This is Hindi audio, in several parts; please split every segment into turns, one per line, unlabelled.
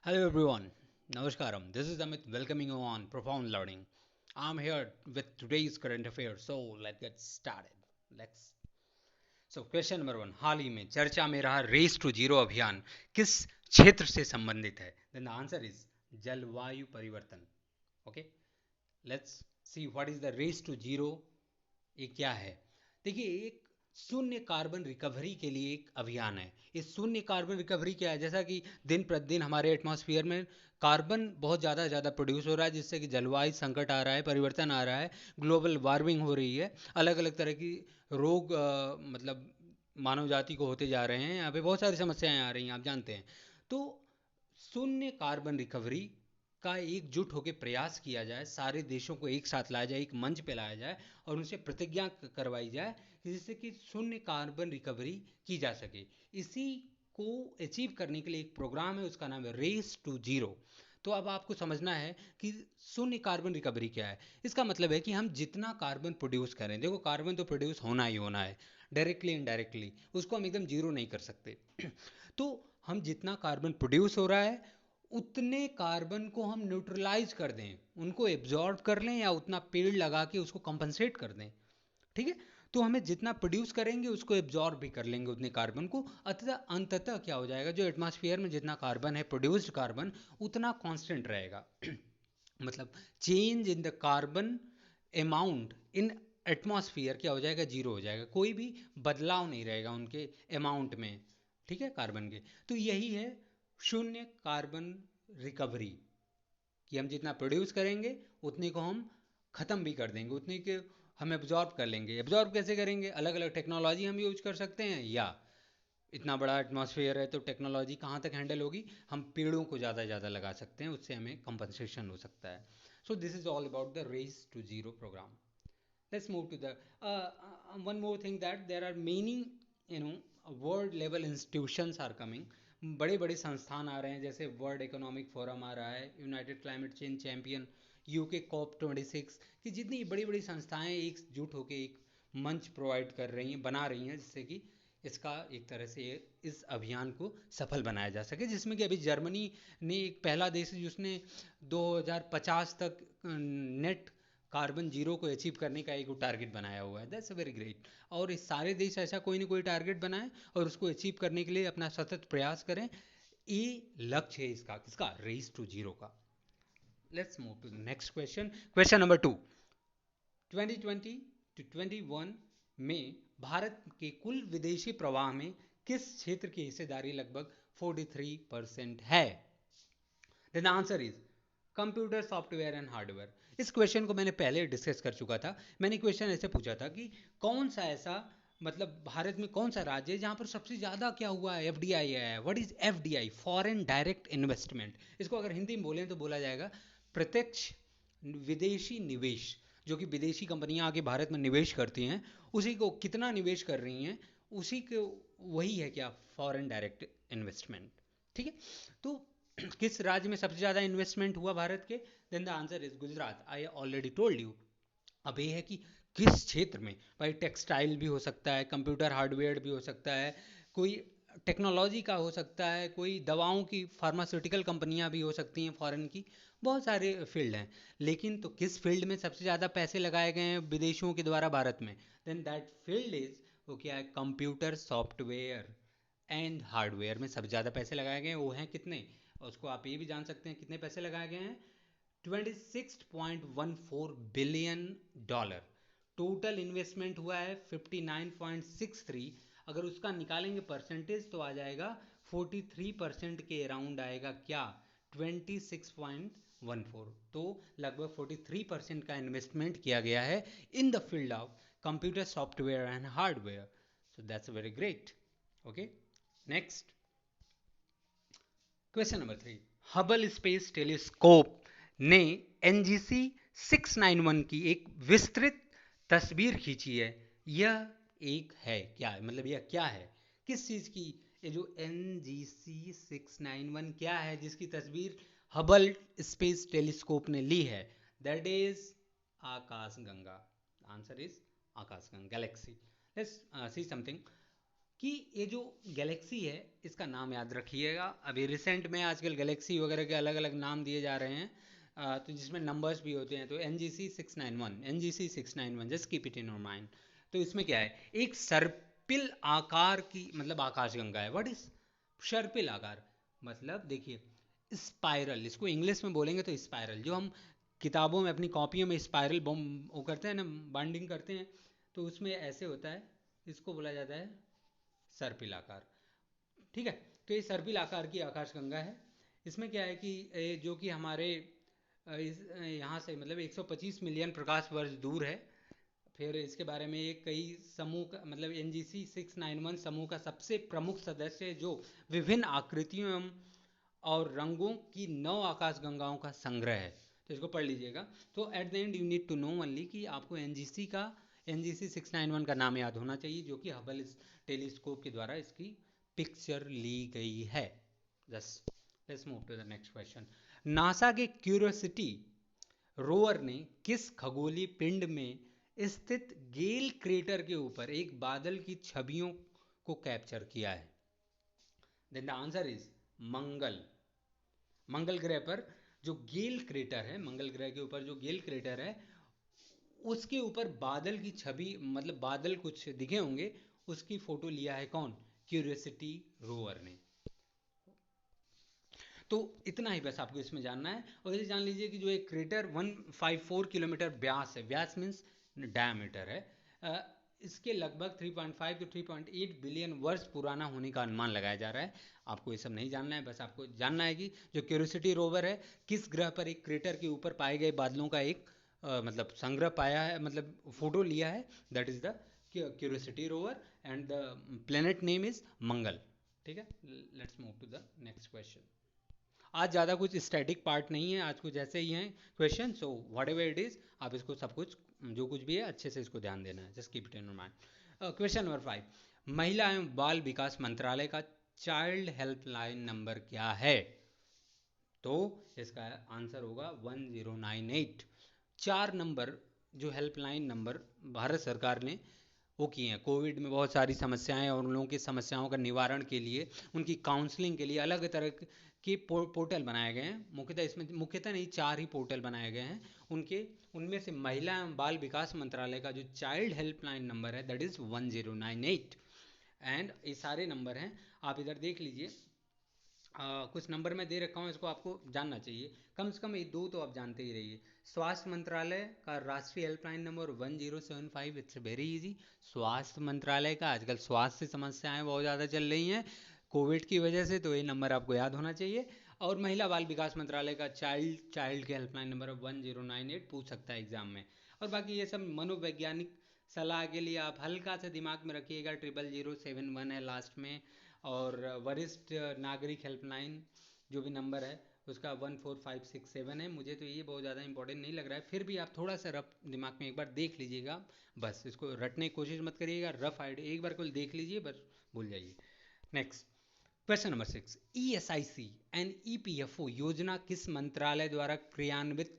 Hello everyone, Namaskaram. This is Amit welcoming you on Profound Learning. I'm here with today's current affairs, so let's get started. Let's question number one, हाल ही में चर्चा में रहा रेस टू जीरो अभियान किस क्षेत्र से संबंधित है? देन द आंसर इज जलवायु परिवर्तन. Okay, let's see what is the race to zero. ये क्या है? देखिए, एक शून्य कार्बन रिकवरी के लिए एक अभियान है. इस शून्य कार्बन रिकवरी क्या है? जैसा कि दिन प्रतिदिन हमारे एटमॉस्फेयर में कार्बन बहुत ज़्यादा ज़्यादा प्रोड्यूस हो रहा है, जिससे कि जलवायु संकट आ रहा है, परिवर्तन आ रहा है, ग्लोबल वार्मिंग हो रही है, अलग अलग तरह की रोग मतलब मानव जाति को होते जा रहे हैं. यहाँ पे बहुत सारी समस्याएं आ रही हैं, आप जानते हैं. तो शून्य कार्बन रिकवरी का एकजुट होकर प्रयास किया जाए, सारे देशों को एक साथ लाया जाए, एक मंच पे लाया जाए और उनसे प्रतिज्ञा करवाई जाए जिससे कि शून्य कार्बन रिकवरी की जा सके. इसी को अचीव करने के लिए एक प्रोग्राम है, उसका नाम है रेस टू जीरो. तो अब आपको समझना है कि शून्य कार्बन रिकवरी क्या है. इसका मतलब है कि हम जितना कार्बन प्रोड्यूस करें, देखो कार्बन तो प्रोड्यूस होना ही होना है, डायरेक्टली इनडायरेक्टली उसको हम एकदम जीरो नहीं कर सकते. तो हम जितना कार्बन प्रोड्यूस हो रहा है उतने कार्बन को हम न्यूट्रलाइज कर दें, उनको एब्जॉर्ब कर लें या उतना पेड़ लगा के उसको कंपनसेट कर दें. ठीक है. तो हमें जितना प्रोड्यूस करेंगे उसको एब्जॉर्ब भी कर लेंगे उतने कार्बन को. अतः अंततः क्या हो जाएगा, जो एटमॉस्फेयर में जितना कार्बन है, प्रोड्यूस्ड कार्बन उतना कांस्टेंट रहेगा. मतलब change in the carbon amount in atmosphere क्या हो जाएगा, जीरो हो जाएगा. कोई भी बदलाव नहीं रहेगा उनके अमाउंट में. ठीक है, कार्बन के. तो यही है शून्य कार्बन रिकवरी, कि हम जितना प्रोड्यूस करेंगे उतने को हम ख़त्म भी कर देंगे, उतने के हम एब्जॉर्ब कर लेंगे. एब्जॉर्ब कैसे करेंगे? अलग अलग टेक्नोलॉजी हम यूज कर सकते हैं, या इतना बड़ा एटमॉस्फेयर है तो टेक्नोलॉजी कहाँ तक हैंडल होगी, हम पेड़ों को ज़्यादा ज़्यादा लगा सकते हैं, उससे हमें कंपनसेशन हो सकता है. So this is all about the race to zero program. Let's move to the one more thing, that there are many, you know, world level institutions are coming. बड़े बड़े संस्थान आ रहे हैं, जैसे वर्ल्ड इकोनॉमिक फोरम आ रहा है, United climate change champion, UK COP 26, कि जितनी बड़ी बड़ी संस्थाएं एकजुट होकर एक मंच प्रोवाइड कर रही हैं, बना रही हैं, जिससे कि इसका एक तरह से इस अभियान को सफल बनाया जा सके. जिसमें कि अभी जर्मनी ने एक पहला देश है जिसने 2050 तक नेट कार्बन जीरो को अचीव करने का एक टारगेट बनाया हुआ है. That's very great. और इस सारे देश ऐसा कोई ना कोई टारगेट बनाएं और उसको अचीव करने के लिए अपना सतत प्रयास करें. ये लक्ष्य है इसका, किसका? रेस टू जीरो का. Let's move to the next question. Question number two. 2020 to 21 में भारत के कुल विदेशी प्रवाह में किस क्षेत्र की हिस्सेदारी लगभग 43% है? Then answer is computer software and hardware. इस क्वेश्चन को मैंने पहले डिस्कस कर चुका था. मैंने क्वेश्चन ऐसे पूछा था कि कौन सा ऐसा, मतलब भारत में कौन सा राज्य है जहां पर सबसे ज़्यादा क्या हुआ है, एफडीआई है. What is FDI? Foreign direct investment. इसको अगर हिंदी में बोलें तो बोला जाएगा प्रत्यक्ष विदेशी निवेश. जो कि विदेशी कंपनियां आके भारत में निवेश करती हैं, उसी को कितना निवेश कर रही हैं, उसी को वही है क्या, फॉरेन डायरेक्ट इन्वेस्टमेंट. ठीक है. तो किस राज्य में सबसे ज़्यादा इन्वेस्टमेंट हुआ भारत के? Then the answer is Gujarat. I already told you. अब ये है कि किस क्षेत्र में, भाई टेक्सटाइल भी हो सकता है, कंप्यूटर हार्डवेयर भी हो सकता है, कोई टेक्नोलॉजी का हो सकता है, कोई दवाओं की फार्मास्यूटिकल कंपनियां भी हो सकती हैं फॉरेन की. बहुत सारे फील्ड हैं. लेकिन तो किस फील्ड में सबसे ज़्यादा पैसे लगाए गए हैं विदेशियों के द्वारा भारत में? देन दैट फील्ड इज, वो क्या है, कंप्यूटर सॉफ्टवेयर एंड हार्डवेयर में सबसे ज़्यादा पैसे लगाए गए हैं. वो हैं कितने? और उसको आप ये भी जान सकते हैं कितने पैसे लगाए गए हैं. 26.14 बिलियन डॉलर. टोटल इन्वेस्टमेंट हुआ है 59.63. अगर उसका निकालेंगे परसेंटेज तो आ जाएगा 43% के अराउंड आएगा. क्या? 26.14. तो लगभग 43% का इन्वेस्टमेंट किया गया है in the field of computer software and hardware. So that's very great. Okay, next question number 3. Hubble space telescope ने एनजीसी 691 की एक विस्तृत तस्वीर खींची है. यह एक है क्या, मतलब यह क्या है, किस चीज की? ये जो एनजीसी 691 क्या है जिसकी तस्वीर हबल स्पेस टेलीस्कोप ने ली है? दैट इज आकाशगंगा. आंसर इज आकाशगंगा गैलेक्सी. Let's see something. कि ये जो गैलेक्सी है इसका नाम याद रखिएगा। अभी रिसेंट में आजकल गैलेक्सी वगैरह के अलग अलग नाम दिए जा रहे हैं, तो जिसमें नंबर्स भी होते हैं। तो NGC 691 just keep it in your mind. तो इसमें क्या है, एक सर्पिल आकार की मतलब आकाशगंगा है। व्हाट इज सर्पिल आकार? मतलब देखिए स्पाइरल, इसको इंग्लिश में बोलेंगे तो स्पाइरल, जो हम किताबों में अपनी कॉपियों में स्पाइरल वो करते हैं ना, बाइंडिंग करते हैं, तो उसमें ऐसे होता है, इसको बोला जाता है सर्पिल आकार। ठीक है, तो ये सर्पिल आकार की आकाशगंगा है। इसमें क्या है कि जो कि हमारे यहाँ से मतलब 125 मिलियन प्रकाश वर्ष दूर है। फिर इसके बारे में एक कई समूह का मतलब NGC 691 समूह का सबसे प्रमुख सदस्य है, जो विभिन्न आकृतियों और रंगों की 9 आकाश गंगाओं का संग्रह है। तो इसको पढ़ लीजिएगा। तो at the end you need to know only कि आपको NGC 691 का नाम याद होना चाहिए, जो कि हबल टेलीस्कोप के द्वारा इसकी पिक्चर ली गई है। Just let's move to the next question. NASA के क्यूरियोसिटी रोवर ने किस खगोलीय पिंड में स्थित गेल क्रेटर के ऊपर एक बादल की छवियों को कैप्चर किया है? देन द आंसर इज मंगल। मंगल ग्रह पर जो गेल क्रेटर है, मंगल ग्रह के ऊपर जो गेल क्रेटर है, उसके ऊपर बादल की छवि मतलब बादल कुछ दिखे होंगे, उसकी फोटो लिया है कौन? क्यूरियोसिटी रोवर ने। तो इतना ही बस आपको इसमें जानना है। और ये जान लीजिए कि जो एक क्रेटर 154 किलोमीटर व्यास है, व्यास मीन्स डायमीटर है, इसके लगभग 3.5 to 3.8 बिलियन वर्ष पुराना होने का अनुमान लगाया जा रहा है। आपको ये सब नहीं जानना है, बस आपको जानना है कि जो क्यूरियोसिटी रोवर है किस ग्रह पर एक क्रेटर के ऊपर पाए गए बादलों का एक मतलब संग्रह पाया है, मतलब फोटो लिया है। That is the Curiosity rover and the planet name is Mangal. ठीक है, let's move to the next question. आज ज़्यादा कुछ स्टैटिक पार्ट नहीं है, आज कुछ ऐसे ही हैं question. So what ever it is, आप इसको सब कुछ जो कुछ भी है अच्छे से इसको ध्यान देना है। Just keep it in your mind. Question number 5, महिला एवं बाल विकास मंत्रालय का चाइल्ड हेल्पलाइन नंबर क्या है? तो इसका आंसर होगा 1098। 4 नंबर जो हेल्पलाइन नंबर भारत सरकार ने वो किए हैं। कोविड में बहुत सारी समस्याएं और उन लोगों की समस्याओं का निवारण के लिए, उनकी काउंसलिंग के लिए अलग तरह के पोर्टल बनाए गए हैं। मुख्यतः इसमें मुख्यतः नहीं 4 ही पोर्टल बनाए गए हैं उनके। उनमें से महिला एवं बाल विकास मंत्रालय का जो चाइल्ड हेल्पलाइन नंबर है दैट इज़ 1098। एंड ये सारे नंबर हैं, आप इधर देख लीजिए। कुछ नंबर मैं दे रखा हूँ, इसको आपको जानना चाहिए। कम से कम ये 2 तो आप जानते ही रहिए। स्वास्थ्य मंत्रालय का राष्ट्रीय helpline number 1075, it's very easy. स्वास्थ्य मंत्रालय का, आजकल स्वास्थ्य समस्याएं बहुत ज़्यादा चल रही हैं कोविड की वजह से, तो ये नंबर आपको याद होना चाहिए। और महिला बाल विकास मंत्रालय का चाइल्ड के हेल्पलाइन नंबर 1098 पूछ सकता है एग्जाम में। और बाकी ये सब मनोवैज्ञानिक सलाह के लिए आप हल्का सा दिमाग में रखिएगा, 0071 है लास्ट में। और वरिष्ठ नागरिक हेल्पलाइन जो भी नंबर है उसका 14567 है। मुझे तो ये बहुत ज़्यादा इंपॉर्टेंट नहीं लग रहा है, फिर भी आप थोड़ा सा रफ दिमाग में एक बार देख लीजिएगा। बस इसको रटने की कोशिश मत करिएगा, रफ आइडिया एक बार को देख लीजिए, बस भूल जाइए। Next question number 6, ESIC and EPFO योजना किस मंत्रालय द्वारा क्रियान्वित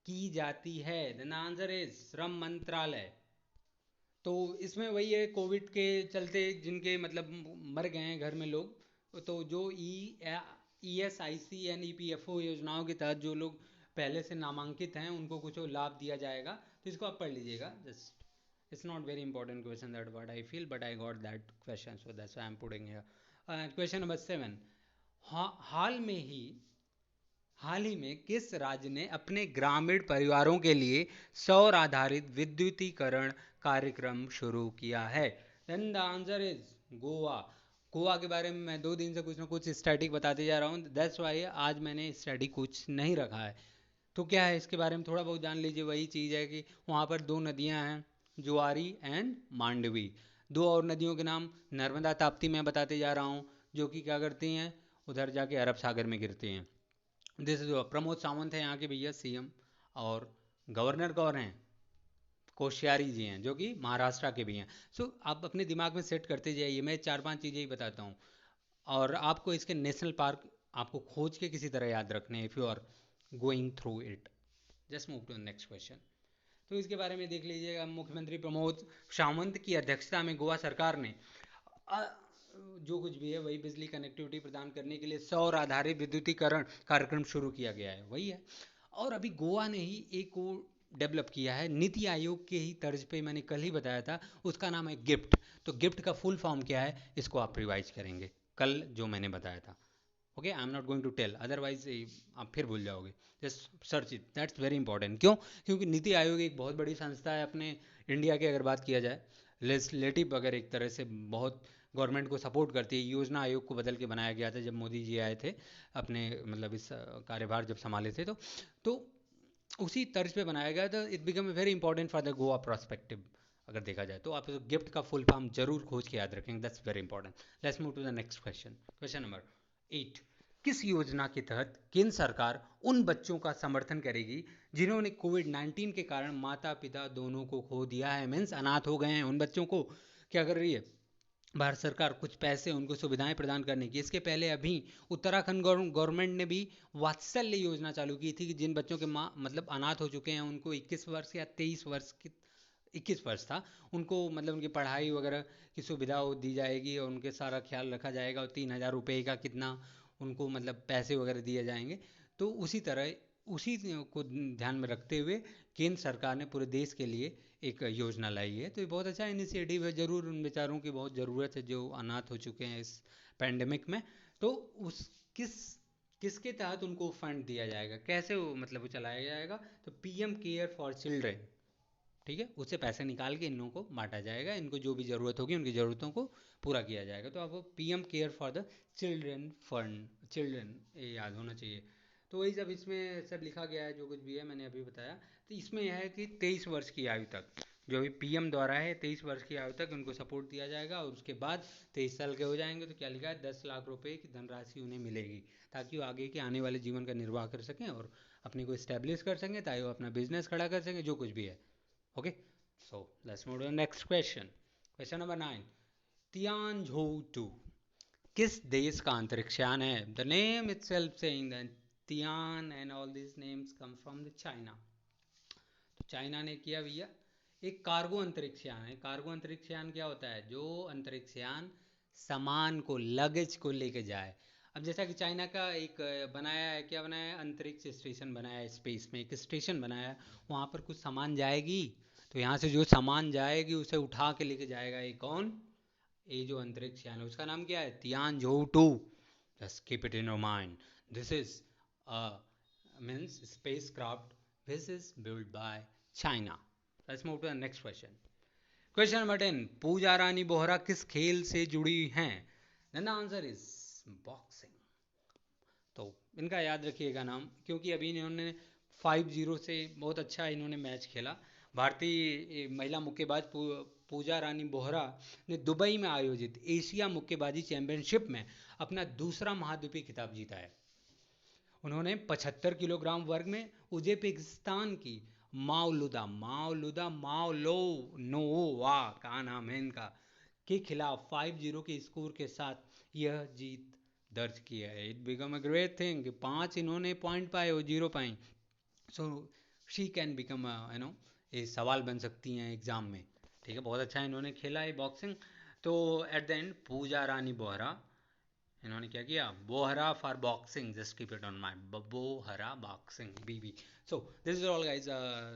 की जाती है? द आंसर इज श्रम मंत्रालय। तो इसमें वही है, कोविड के चलते जिनके मतलब मर गए हैं घर में लोग, तो जो ESIC एंड EPFO योजनाओं के तहत जो लोग पहले से नामांकित हैं उनको कुछ लाभ दिया जाएगा। तो इसको आप पढ़ लीजिएगा। Just it's not very important question that what I feel, but I got that question, so that's why I am putting here. Question number 7, हाल ही में किस राज्य ने अपने ग्रामीण परिवारों के लिए सौर आधारित विद्युतीकरण कार्यक्रम शुरू किया है? Then the answer is Goa. Goa के बारे में मैं 2 दिन से कुछ ना कुछ स्टैटिक बताते जा रहा हूँ, दैट्स वाई आज मैंने स्टैटिक कुछ नहीं रखा है। तो क्या है इसके बारे में थोड़ा बहुत जान लीजिए। वही चीज़ है कि वहाँ पर 2 नदियाँ हैं, जुआरी एंड मांडवी। 2 और नदियों के नाम नर्मदा ताप्ती मैं बताते जा रहा हूँ, जो कि क्या करती हैं उधर जाके अरब सागर में गिरती हैं। दिस इज प्रमोद सावंत है यहाँ के भैया CM, और गवर्नर कौन हैं? कोश्यारी जी हैं, जो कि महाराष्ट्र के भी हैं। सो आप अपने दिमाग में सेट करते जाइए, मैं 4-5 चीज़ें ही बताता हूँ और आपको इसके नेशनल पार्क आपको खोज के किसी तरह याद रखने हैं, if you are going through it. Just move to the next question. तो इसके बारे में देख लीजिएगा। मुख्यमंत्री प्रमोद सावंत की अध्यक्षता में गोवा सरकार ने अ, जो कुछ भी है वही बिजली कनेक्टिविटी प्रदान करने के लिए सौर आधारित विद्युतीकरण कार्यक्रम शुरू किया गया है, वही है। और अभी गोवा ने ही एक को डेवलप किया है नीति आयोग के ही तर्ज पे, मैंने कल ही बताया था, उसका नाम है गिफ्ट। तो गिफ्ट का फुल फॉर्म क्या है, इसको आप रिवाइज करेंगे कल जो मैंने बताया था। Okay, I am not going to tell, otherwise आप फिर भूल जाओगे। Just search it, that's very important. क्यों? क्योंकि नीति आयोग एक बहुत बड़ी संस्था है अपने इंडिया की, अगर बात किया जाए लेजिस्लेटिव, अगर एक तरह से बहुत गवर्नमेंट को सपोर्ट करती है। योजना आयोग को बदल के बनाया गया था जब मोदी जी आए थे अपने, मतलब इस कार्यभार जब संभाले थे, तो उसी तर्ज पे बनाया गया था। It become very important for the Goa prospective. अगर देखा जाए तो आप गिफ्ट का फुल फॉर्म जरूर खोज के याद रखेंगे, that's very important. Let's move to the next question. Question number 8। किस योजना के तहत केंद्र सरकार उन बच्चों का समर्थन करेगी जिन्होंने कोविड 19 के कारण माता पिता दोनों को खो दिया है, मीन्स अनाथ हो गए हैं? उन बच्चों को क्या कर रही है भारत सरकार? कुछ पैसे उनको सुविधाएं प्रदान करने की। इसके पहले अभी उत्तराखंड गवर्नमेंट ने भी वात्सल्य योजना चालू की थी कि जिन बच्चों के माँ मतलब अनाथ हो चुके हैं, उनको 21 वर्ष या 23 वर्ष की, 21 वर्ष था, उनको मतलब उनकी पढ़ाई वगैरह की सुविधा दी जाएगी और उनके सारा ख्याल रखा जाएगा, और 3,000 रुपये का कितना उनको मतलब पैसे वगैरह दिए जाएंगे। तो उसी तरह उसी को ध्यान में रखते हुए केंद्र सरकार ने पूरे देश के लिए एक योजना लाई है। तो ये बहुत अच्छा इनिशिएटिव है, ज़रूर उन बेचारों की बहुत ज़रूरत है जो अनाथ हो चुके हैं इस पैंडमिक में। तो उस किस किसके तहत उनको फंड दिया जाएगा, कैसे वो मतलब वो चलाया जाएगा? तो पीएम केयर फॉर चिल्ड्रेन, ठीक है, उससे पैसे निकाल के इन लोगों को बांटा जाएगा, इनको जो भी ज़रूरत होगी उनकी ज़रूरतों को पूरा किया जाएगा। तो आपको PM care for the children fund, children ये याद होना चाहिए। तो वही सब इसमें सब लिखा गया है जो कुछ भी है मैंने अभी बताया। तो इसमें यह है कि 23 वर्ष की आयु तक, जो अभी पीएम द्वारा है 23 वर्ष की आयु तक उनको सपोर्ट दिया जाएगा, और उसके बाद 23 साल के हो जाएंगे तो क्या लिखा है, 10 लाख रुपए की धनराशि उन्हें मिलेगी, ताकि वो आगे के आने वाले जीवन का निर्वाह कर सकें और अपने को इस्टेब्लिश कर सकें, ताकि वो अपना बिजनेस खड़ा कर सकें, जो कुछ भी है। Okay, so let's move to the next question. Question number 9. Tianzhou 2 किस देश का अंतरिक्ष यान है? The name itself saying that Tian and all these names come from the China. तो चाइना ने किया भैया एक कार्गो अंतरिक्ष यान है। कार्गो अंतरिक्ष यान क्या होता है? जो अंतरिक्ष यान सामान को, लगेज को लेके जाए। अब जैसा कि चाइना का एक बनाया है, क्या बनाया है, अंतरिक्ष स्टेशन बनाया है, स्पेस में एक स्टेशन बनाया है, वहाँ पर कुछ सामान जाएगी, तो यहाँ से जो सामान जाएगी उसे उठा के लेके जाएगा ये कौन? ये जो अंतरिक्ष यान है उसका नाम क्या है? Tianzhou 2। Just keep it in your mind, this is means spacecraft, this is build by China. Let's move to the next question. Question number 10। Pooja Rani Bohra किस खेल से जुड़ी हैं? Then the answer is boxing. तो इनका याद रखिएगा नाम, क्योंकि अभी इन्होंने 5-0 से बहुत अच्छा इन्होंने मैच खेला। भारतीय महिला मुक्केबाज पूजा रानी बोहरा ने दुबई में आयोजित एशिया मुक्केबाजी चैंपियनशिप में अपना दूसरा महाद्वीपीय खिताब जीता है। उन्होंने 75 किलोग्राम वर्ग में उज्बेकिस्तान की माओलुदा माओलुदा माओलो नोवा, का नाम है इनका, के खिलाफ 5-0 के स्कोर के साथ यह जीत दर्ज किया है। It become a great thing कि 5 इन्होंने पॉइंट पाए और 0 पाए। सो शी कैन बिकम ये सवाल बन सकती हैं एग्जाम में। ठीक है, बहुत अच्छा इन्होंने खेला है बॉक्सिंग। तो at the end Pooja Rani Bohra, इन्होंने क्या किया, Bohra for boxing, just keep it on mind, Bohra boxing, BB. So this is all guys,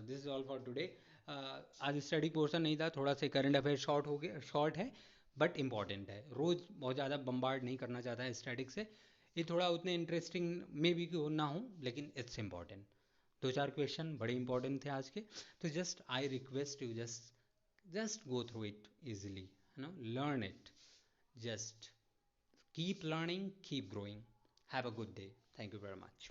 this is all for today. आज स्टडी पोर्शन नहीं था, थोड़ा सा करंट अफेयर शॉर्ट हो गया, शॉर्ट है बट इंपॉर्टेंट है। रोज बहुत ज़्यादा बम्बार्ड नहीं करना चाहता है स्टैटिक से, ये थोड़ा उतने इंटरेस्टिंग मे भी क्यों ना हो, लेकिन इट्स इंपॉर्टेंट। 2-4 क्वेश्चन बड़े इंपॉर्टेंट थे आज के। तो just I request you, just go through it easily, learn it, just keep learning, keep growing. Have a good day. Thank you very much.